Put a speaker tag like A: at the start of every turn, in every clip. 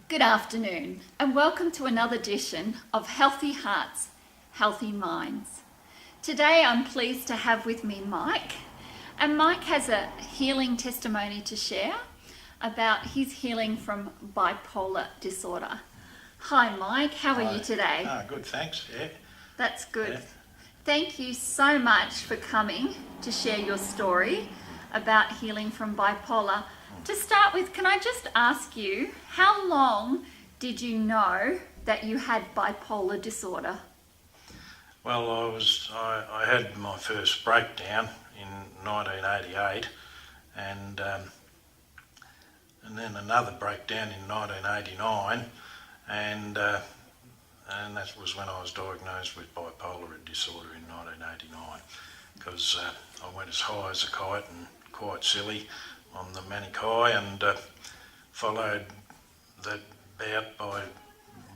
A: Good afternoon and welcome to another edition of Healthy Hearts, Healthy Minds. Today I'm pleased to have with me Mike, and Mike has a healing testimony to share about his healing from bipolar disorder. Hi Mike, how are you today?
B: Good, thanks. Yeah.
A: That's good.
B: Yeah.
A: Thank you so much for coming to share your story about healing from bipolar. To start with, can I just ask you, how long did you know that you had bipolar disorder?
B: Well, I had my first breakdown in 1988, and then another breakdown in 1989, and that was when I was diagnosed with bipolar disorder in 1989, because I went as high as a kite and quite silly on the manic high, and followed that bout by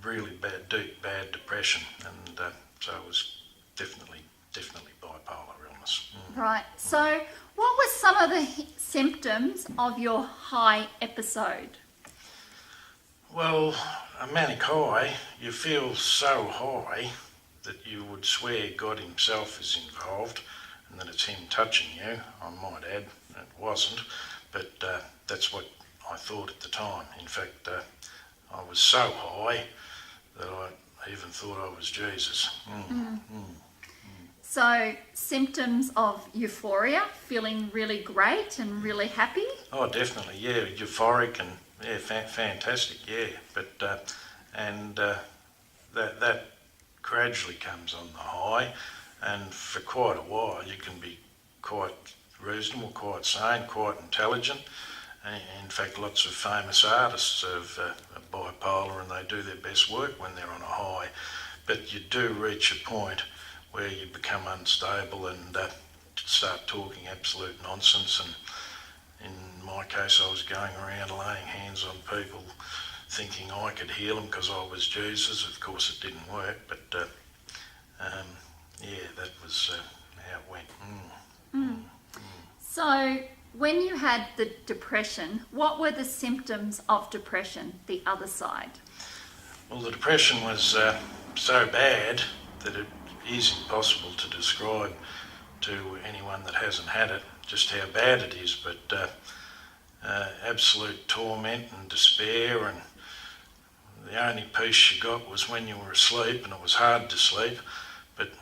B: really bad depression, and so it was definitely bipolar illness.
A: Right, so what were some of the symptoms of your high episode?
B: Well, a manic high, you feel so high that you would swear God himself is involved and that it's him touching you. I might add, it wasn't, but that's what I thought at the time. In fact, I was so high that I even thought I was Jesus.
A: So symptoms of euphoria, feeling really great and really happy?
B: Oh, definitely, yeah, euphoric and yeah, fantastic, yeah. But that gradually comes on the high, and for quite a while you can be quite reasonable, quite sane, quite intelligent. In fact, lots of famous artists are bipolar, and they do their best work when they're on a high. But you do reach a point where you become unstable and start talking absolute nonsense. And in my case, I was going around laying hands on people thinking I could heal them because I was Jesus. Of course, it didn't work, but yeah, that was how it went.
A: So when you had the depression, what were the symptoms of depression, the other side?
B: Well, the depression was so bad that it is impossible to describe to anyone that hasn't had it just how bad it is, but absolute torment and despair, and the only peace you got was when you were asleep, and it was hard to sleep, but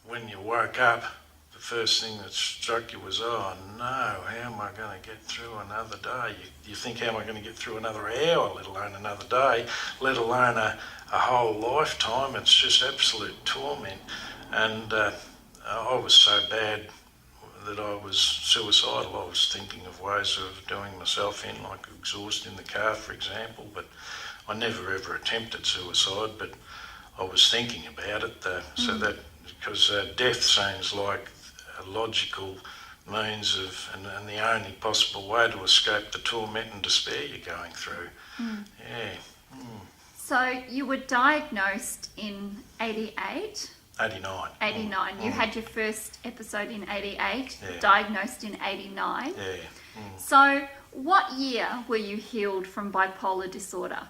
B: when you woke up, the first thing that struck you was, oh no, how am I going to get through another day? You think, how am I going to get through another hour, let alone another day, let alone a whole lifetime? It's just absolute torment. And I was so bad that I was suicidal. I was thinking of ways of doing myself in, like exhaust in the car, for example, but I never ever attempted suicide, but I was thinking about it, so that, because death seems like a logical means of, and the only possible way to escape the torment and despair you're going through. Yeah.
A: So you were diagnosed in 88?
B: 89.
A: 89. You had your first episode in 88,
B: Yeah.
A: diagnosed in 89.
B: Yeah.
A: So what year were you healed from bipolar disorder?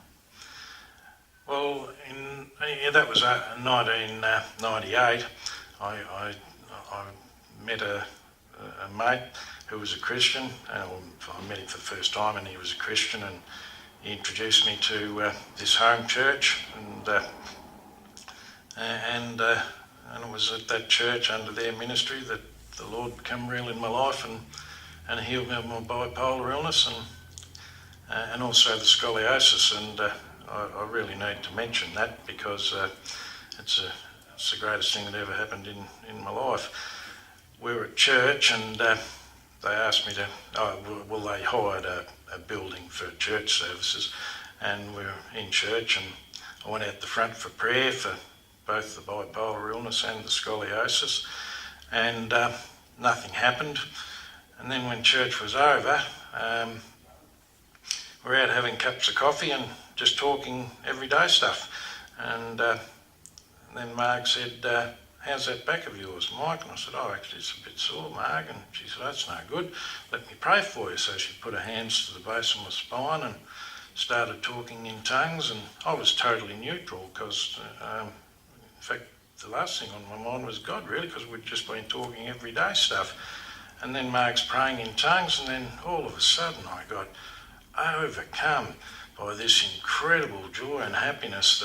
B: Well, that was 1998. I met a mate who was a Christian. I met him for the first time, and he was a Christian, and he introduced me to this home church, and it was at that church under their ministry that the Lord became real in my life and healed me of my bipolar illness and also the scoliosis. And I really need to mention that because it's the greatest thing that ever happened in my life. We were at church, and they asked me to, they hired a building for church services, and we were in church, and I went out the front for prayer for both the bipolar illness and the scoliosis, and nothing happened. And then when church was over, we were out having cups of coffee and just talking everyday stuff. And then Marg said, how's that back of yours, Mike? And I said, oh, actually it's a bit sore, Marg. And she said, that's no good. Let me pray for you. So she put her hands to the base of my spine and started talking in tongues, and I was totally neutral because, in fact, the last thing on my mind was God, really, because we'd just been talking everyday stuff. And then Mark's praying in tongues, and then all of a sudden I got overcome by this incredible joy and happiness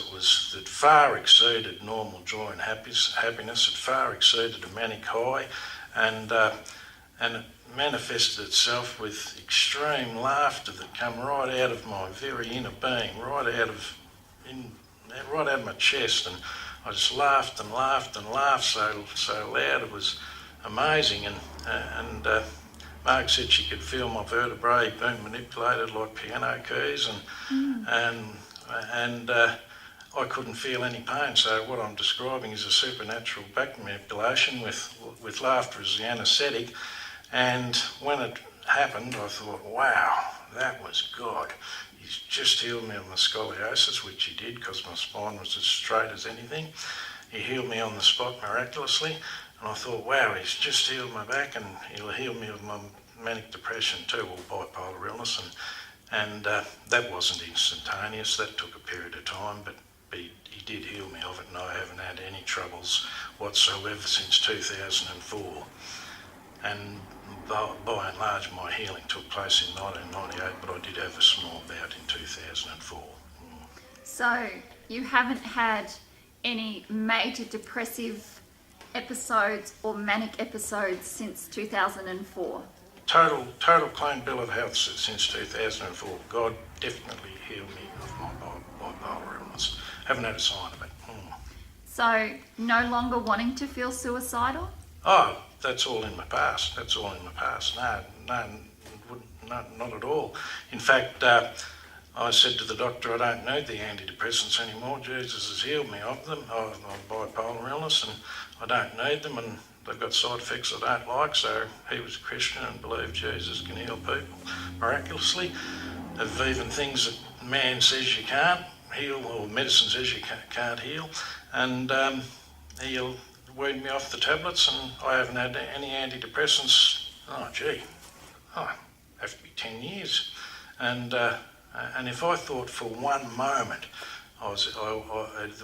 B: that far exceeded normal joy and happiness. It far exceeded a manic high, and it manifested itself with extreme laughter that came right out of my very inner being, right out of my chest, and I just laughed and laughed and laughed so loud. It was amazing, and Mark said she could feel my vertebrae being manipulated like piano keys, and I couldn't feel any pain. So what I'm describing is a supernatural back manipulation with laughter as the anaesthetic. And when it happened, I thought, wow, that was God. He's just healed me of my scoliosis, which he did because my spine was as straight as anything. He healed me on the spot miraculously. And I thought, wow, he's just healed my back, and he'll heal me of my manic depression too, or bipolar illness. And that wasn't instantaneous. That took a period of time, but he did heal me of it, and I haven't had any troubles whatsoever since 2004. And by and large, my healing took place in 1998, but I did have a small bout in 2004.
A: So you haven't had any major depressive episodes or manic episodes since 2004?
B: Total clean bill of health since 2004. God definitely healed me of my bipolar illness. Haven't had a sign of it.
C: So no longer wanting to feel suicidal?
B: Oh, that's all in my past. That's all in my past. No, not at all. In fact, I said to the doctor, I don't need the antidepressants anymore. Jesus has healed me of them, of bipolar illness, and I don't need them, and they've got side effects I don't like. So he was a Christian and believed Jesus can heal people miraculously of even things that man says you can't heal, or medicine says you can't heal. And he'll wean me off the tablets, and I haven't had any antidepressants. Have to be 10 years. And if I thought for one moment there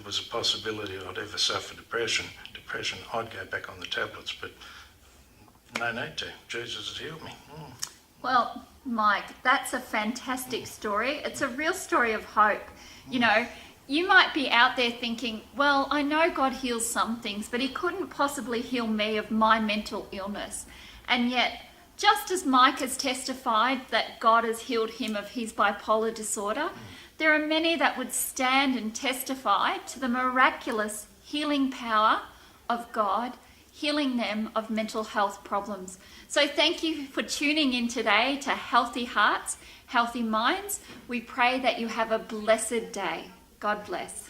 B: was a possibility I'd ever suffer depression, I'd go back on the tablets, but no need to. Jesus has healed me.
C: Well, Mike, that's a fantastic story. It's a real story of hope. You know, you might be out there thinking, well, I know God heals some things, but he couldn't possibly heal me of my mental illness. And yet, just as Mike has testified that God has healed him of his bipolar disorder, there are many that would stand and testify to the miraculous healing power of God, healing them of mental health problems. So thank you for tuning in today to Healthy Hearts, Healthy Minds. We pray that you have a blessed day. God bless.